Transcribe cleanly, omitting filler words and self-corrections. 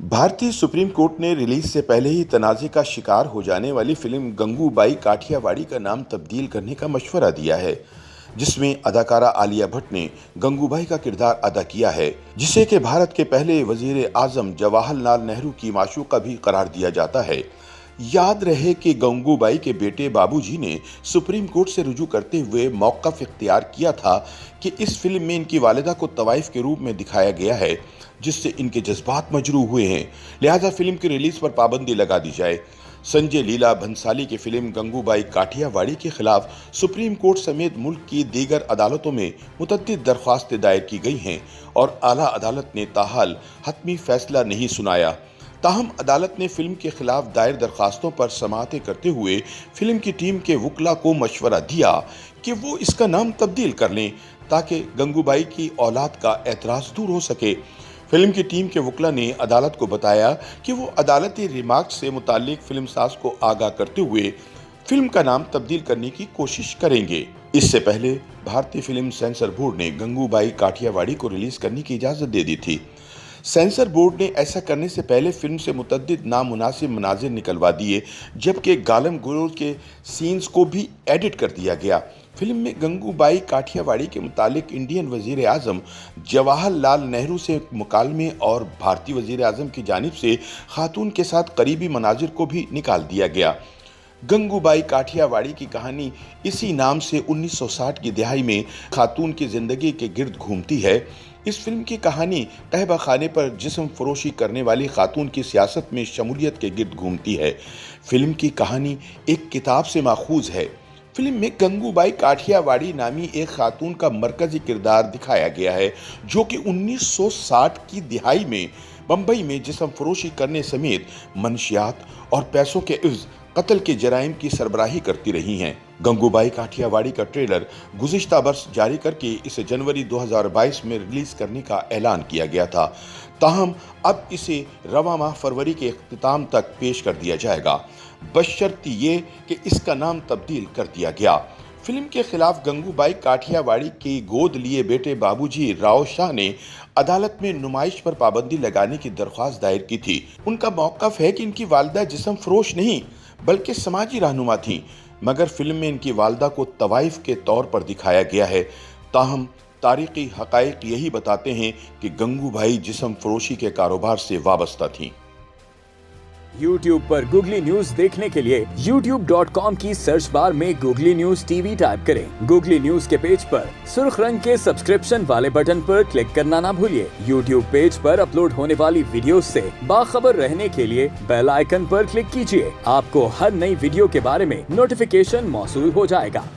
भारतीय supreme court ने release से पहले ही तनाज़े का शिकार हो जाने वाली फिल्म गंगूबाई काठियावाड़ी का नाम तब्दील करने का मशवरा दिया है, जिसमें अदाकारा आलिया भट्ट ने गंगूबाई का किरदार अदा किया है, जिसे कि भारत के पहले वजीर आजम जवाहरलाल नेहरू की माशूका भी करार दिया जाता है। याद रहे कि गंगूबाई के बेटे बाबूजी ने सुप्रीम कोर्ट से रुजू करते हुए मौक़िफ़ इख्तियार किया था कि इस फिल्म में इनकी वालिदा को तवाइफ के रूप में दिखाया गया है, जिससे इनके जज्बात मजरूह हुए हैं, लिहाजा फिल्म की रिलीज पर पाबंदी लगा दी जाए। संजय लीला भंसाली की फिल्म गंगूबाई काठियावाड़ी के खिलाफ सुप्रीम कोर्ट समेत मुल्क की दीगर अदालतों में मुतअद्दिद दरख्वास्तें दायर की गई हैं और आला अदालत ने ताहाल हतमी फैसला नहीं सुनाया। ताहम अदालत ने फिल्म के खिलाफ दायर दरखास्तों पर समाअतें करते हुए फिल्म की टीम के वकला को मशवरा दिया कि वो इसका नाम तब्दील कर लें ताकि गंगूबाई की औलाद का एतराज़ दूर हो सके। फिल्म की टीम के वकला ने अदालत को बताया कि वो अदालती रिमार्क से मुताल्लिक फिल्म साज को आगाह करते हुए फिल्म का नाम तब्दील करने की कोशिश करेंगे। इससे पहले भारतीय फिल्म सेंसर बोर्ड ने गंगूबाई काठियावाड़ी को रिलीज करने की इजाज़त दे दी थी। सेंसर बोर्ड ने ऐसा करने से पहले फिल्म से मुतअद्दिद नामुनासिब मनाजिर निकलवा दिए, जबकि गालम गलोच के सीन्स को भी एडिट कर दिया गया। फिल्म में गंगूबाई काठियावाड़ी के मुतालिक इंडियन वजीर आज़म जवाहरलाल नेहरू से मुकालमे और भारतीय वजीर आज़म की जानिब से खातून के साथ करीबी मनाजिर को भी निकाल दिया गया। गंगूबाई काठियावाड़ी की कहानी इसी नाम से 1960 की दिहाई में खातून की ज़िंदगी के गिर्द घूमती है। इस फिल्म की कहानी तहबा खाने पर जिस्म फरोशी करने वाली खातून की सियासत में शमूलियत के गिर्द घूमती है। फिल्म की कहानी एक किताब से माखूज है। फिल्म में गंगूबाई काठियावाड़ी नामी एक खातून का मरकजी किरदार दिखाया गया है, जो कि 1960 की दिहाई में बम्बई में जिस्म फरोशी करने समेत मनशियात और पैसों के इव्ज़ कत्ल के जराइम की सरबराही करती रही हैं। गंगूबाई काठियावाड़ी का ट्रेलर गुज़िश्ता बरस जारी करके इसे जनवरी 2022 में रिलीज करने का ऐलान किया गया था। ताहम अब इसे रवां माह फरवरी के इख्तिताम तक पेश कर दिया जाएगा, बशर्ते ये कि इसका नाम तब्दील कर दिया गया। फिल्म के खिलाफ गंगूबाई काठियावाड़ी के गोद लिए बेटे बाबूजी राव शाह ने अदालत में नुमाइश पर पाबंदी लगाने की दरख्वास्त दायर की थी। उनका मौक़िफ़ है कि इनकी वालिदा जिस्म फरोश नहीं बल्कि समाजी रहनुमा थी, मगर फिल्म में इनकी वालिदा को तवाइफ के तौर पर दिखाया गया है। ताहम तारीख़ी हक़ाइक़ यही बताते हैं कि गंगूबाई जिस्म फरोशी के कारोबार से वाबस्ता थीं। YouTube पर गूगली न्यूज देखने के लिए youtube.com की सर्च बार में गूगली न्यूज टीवी टाइप करें। गूगली न्यूज के पेज पर सुर्ख रंग के सब्सक्रिप्शन वाले बटन पर क्लिक करना ना भूलिए। YouTube पेज पर अपलोड होने वाली वीडियोस से बाखबर रहने के लिए बेल आइकन पर क्लिक कीजिए। आपको हर नई वीडियो के बारे में नोटिफिकेशन मौसूल हो जाएगा।